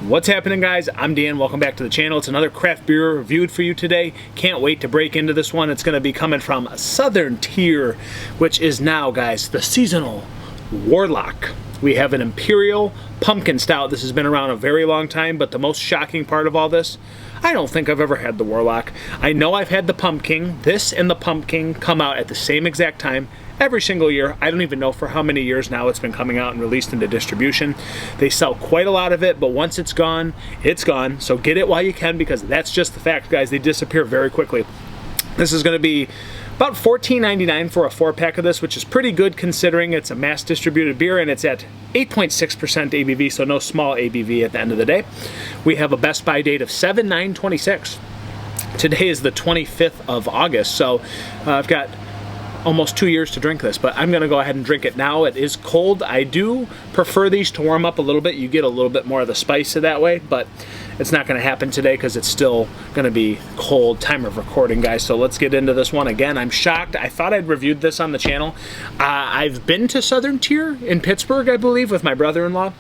What's happening, guys? I'm Dan. Welcome back to the channel. It's another craft beer reviewed for you today. Can't wait to break into this one. It's going to be coming from Southern Tier, which is now, guys, the seasonal Warlock. We have an Imperial Pumpkin Stout. This has been around a very long time, but the most shocking part of all this, I don't think I've ever had the Warlock. I know I've had the Pumpkin. This and the Pumpkin come out at the same exact time every single year. I don't even know for how many years now it's been coming out and released into distribution. They sell quite a lot of it, but once it's gone, it's gone. So get it while you can, because that's just the fact, guys. They disappear very quickly. This is going to be about $14.99 for a 4-pack of this, which is pretty good considering it's a mass distributed beer and it's at 8.6% ABV, so no small ABV at the end of the day. We have a best by date of 7/9/26. Today is the 25th of August, so I've got almost 2 years to drink this, but I'm gonna go ahead and drink it now. It is cold. I do prefer these to warm up a little bit. You get a little bit more of the spice that way, but it's not gonna happen today because it's still gonna be cold time of recording, guys. So let's get into this one. Again, I'm shocked. I thought I'd reviewed this on the channel. I've been to Southern Tier in Pittsburgh, I believe, with my brother-in-law.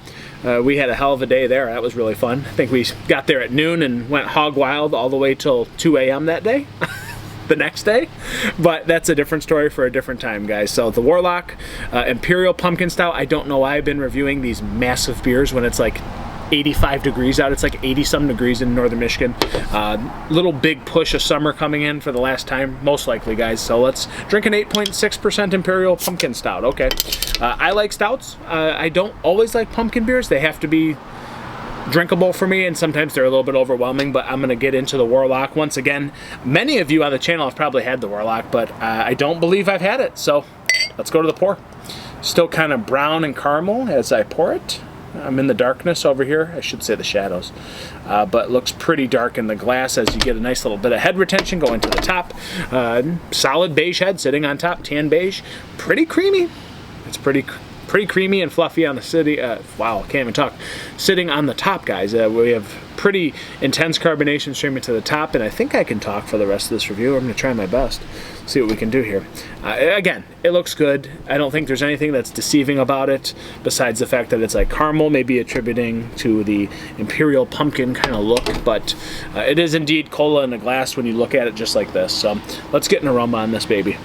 We had a hell of a day there. That was really fun. I think we got there at noon and went hog wild all the way till 2 a.m. that day. The next day, but that's a different story for a different time, guys. So the Warlock Imperial Pumpkin Stout. I don't know why I've been reviewing these massive beers when it's like 85 degrees out. It's like 80-some degrees in northern Michigan. Little big push of summer coming in for the last time, most likely, guys. So let's drink an 8.6% Imperial Pumpkin Stout. Okay. I like stouts. I don't always like pumpkin beers. They have to be drinkable for me, and sometimes they're a little bit overwhelming, but I'm going to get into the Warlock. Once again, many of you on the channel have probably had the Warlock, but I don't believe I've had it, so let's go to the pour. Still kind of brown and caramel as I pour it. I'm in the darkness over here. I should say the shadows, but it looks pretty dark in the glass as you get a nice little bit of head retention going to the top. Solid beige head sitting on top, tan beige. Pretty creamy. It's pretty creamy and fluffy on the city. Wow, can't even talk. Sitting on the top, guys. We have pretty intense carbonation streaming to the top, and I think I can talk for the rest of this review. I'm going to try my best. See what we can do here. Again, it looks good. I don't think there's anything that's deceiving about it besides the fact that it's like caramel, maybe attributing to the Imperial pumpkin kind of look, but it is indeed cola in a glass when you look at it just like this. So let's get an aroma on this baby.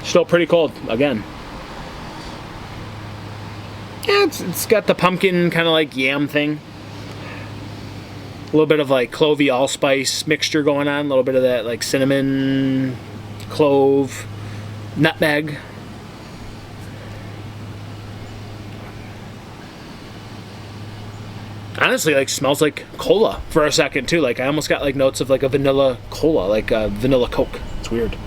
Still pretty cold, again. Yeah, it's got the pumpkin kind of like yam thing. A little bit of like clovey allspice mixture going on. A little bit of that like cinnamon, clove, nutmeg. Honestly, like smells like cola for a second too. Like I almost got like notes of like a vanilla cola, like a vanilla Coke. It's weird.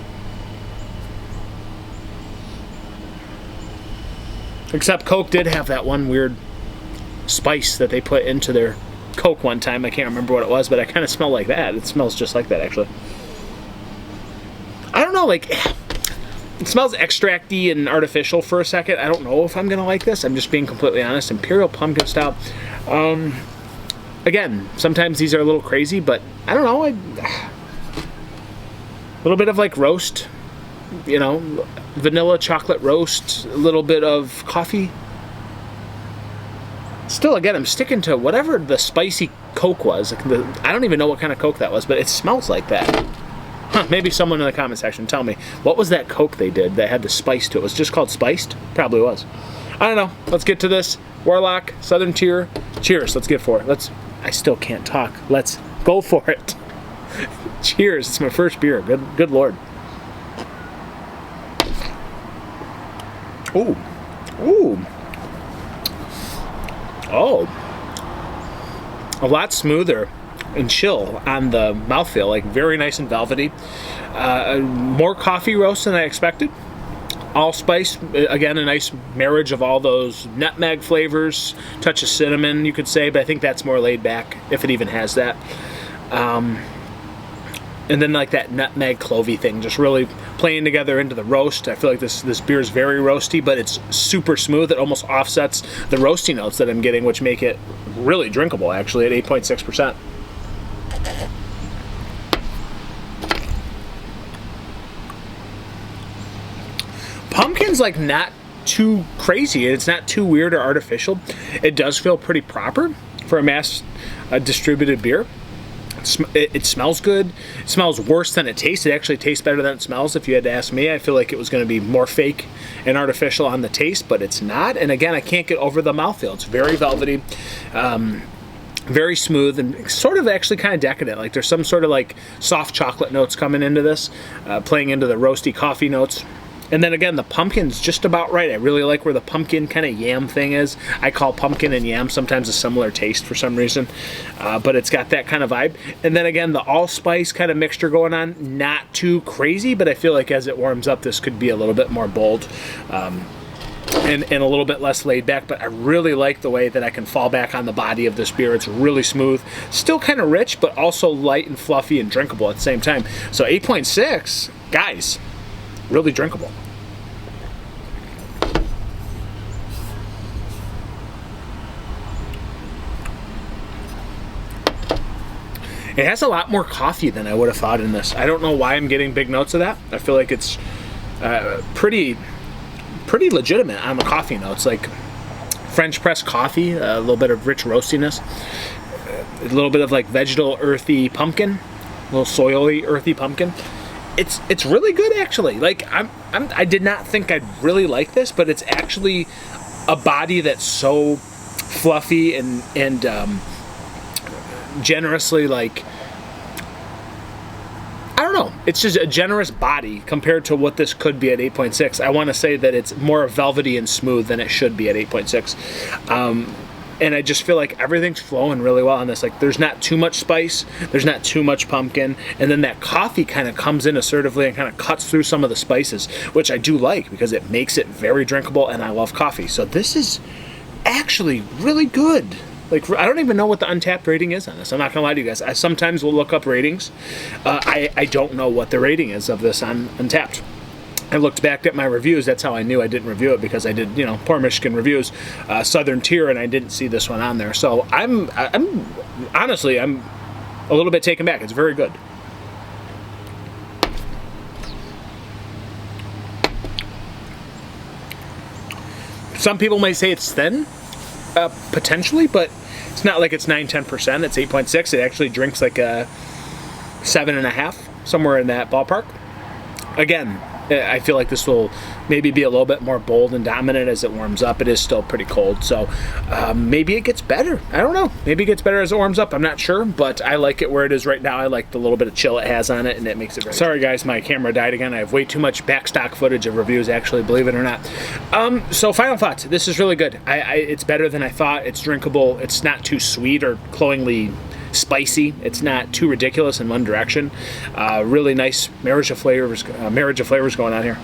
Except Coke did have that one weird spice that they put into their Coke one time. I can't remember what it was, but I kind of smell like that. It smells just like that, actually. I don't know, like, it smells extracty and artificial for a second. I don't know if I'm going to like this. I'm just being completely honest. Imperial Pumpkin Stout. Again, sometimes these are a little crazy, but I don't know. A little bit of, like, roast. You know, vanilla chocolate roast, a little bit of coffee. Still, again, I'm sticking to whatever the spicy Coke was. I don't even know what kind of Coke that was, but it smells like that. Huh, maybe someone in the comment section tell me, what was that Coke they did that had the spice to it? Was it just called Spiced? Probably was. I don't know. Let's get to this. Warlock, Southern Tier. Cheers. Let's get for it. I still can't talk. Let's go for it. Cheers. It's my first beer. Good Lord. Ooh. Ooh. Oh. A lot smoother and chill on the mouthfeel. Like very nice and velvety. More coffee roast than I expected. Allspice. Again, a nice marriage of all those nutmeg flavors. Touch of cinnamon, you could say, but I think that's more laid back, if it even has that. And then like that nutmeg clovey thing just really playing together into the roast. I feel like this beer is very roasty, but it's super smooth. It almost offsets the roasty notes that I'm getting, which make it really drinkable, actually, at 8.6%. Pumpkin's like not too crazy. It's not too weird or artificial. It does feel pretty proper. for a mass distributed beer. It smells good. It smells worse than it tastes. It actually tastes better than it smells, if you had to ask me. I feel like it was going to be more fake and artificial on the taste, but it's not. And again, I can't get over the mouthfeel. It's very velvety, very smooth, and sort of actually kind of decadent. Like there's some sort of like soft chocolate notes coming into this, playing into the roasty coffee notes. And then again, the pumpkin's just about right. I really like where the pumpkin kind of yam thing is. I call pumpkin and yam sometimes a similar taste for some reason, but it's got that kind of vibe. And then again, the allspice kind of mixture going on, not too crazy, but I feel like as it warms up, this could be a little bit more bold and a little bit less laid back. But I really like the way that I can fall back on the body of this beer. It's really smooth, still kind of rich, but also light and fluffy and drinkable at the same time. So 8.6, guys, really drinkable. It has a lot more coffee than I would have thought in this. I don't know why I'm getting big notes of that. I feel like it's pretty legitimate on the coffee notes, like French press coffee, a little bit of rich roastiness, a little bit of like vegetal earthy pumpkin, a little soily earthy pumpkin. It's really good actually. Like I did not think I'd really like this, but it's actually a body that's so fluffy and generously, like, I don't know, it's just a generous body compared to what this could be at 8.6. I want to say that it's more velvety and smooth than it should be at 8.6. And I just feel like everything's flowing really well on this. Like there's not too much spice, there's not too much pumpkin, and then that coffee kind of comes in assertively and kind of cuts through some of the spices, which I do like because it makes it very drinkable, and I love coffee. So this is actually really good. Like, I don't even know what the Untappd rating is on this. I'm not gonna lie to you guys. I sometimes will look up ratings. I don't know what the rating is of this on Untappd. I looked back at my reviews. That's how I knew I didn't review it, because I did, poor Michigan reviews, Southern Tier, and I didn't see this one on there. So I'm honestly, I'm a little bit taken back. It's very good. Some people may say it's thin, potentially, but it's not like it's 9-10%. It's 8.6. It actually drinks like a 7.5, somewhere in that ballpark. Again, I feel like this will maybe be a little bit more bold and dominant as it warms up. It is still pretty cold, so maybe it gets better. I don't know. Maybe it gets better as it warms up. I'm not sure, but I like it where it is right now. I like the little bit of chill it has on it, and it makes it very Sorry, guys, my camera died again. I have way too much backstock footage of reviews, actually, believe it or not. So final thoughts. This is really good. It's better than I thought. It's drinkable. It's not too sweet or cloyingly spicy. It's not too ridiculous in one direction. Really nice marriage of flavors going on here.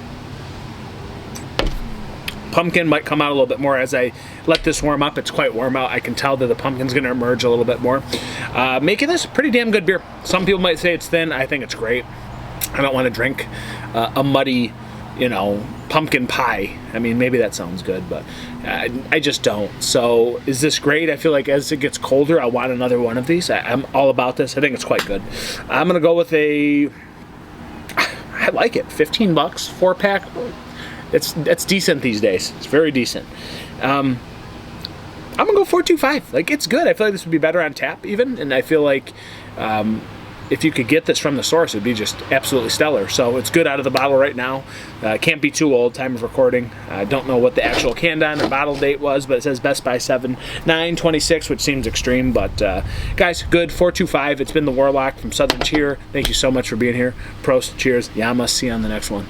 Pumpkin might come out a little bit more as I let this warm up. It's quite warm out. I can tell that the pumpkin's going to emerge a little bit more, making this a pretty damn good beer. Some people might say it's thin. I think it's great. I don't want to drink a muddy, pumpkin pie. I mean, maybe that sounds good, but I just don't. So is this great? I feel like as it gets colder, I want another one of these. I'm all about this. I think it's quite good. I'm going to go with I like it. 15 bucks, 4-pack. It's decent these days. It's very decent. I'm gonna go 4.25. Like, it's good. I feel like this would be better on tap even, and I feel like if you could get this from the source, it'd be just absolutely stellar. So it's good out of the bottle right now. Can't be too old. Time of recording. I don't know what the actual canned on or bottle date was, but it says Best By 7/9/26, which seems extreme. But guys, good. 4.25. It's been the Warlock from Southern Tier. Thank you so much for being here. Prost. Cheers. Yamas. See you on the next one.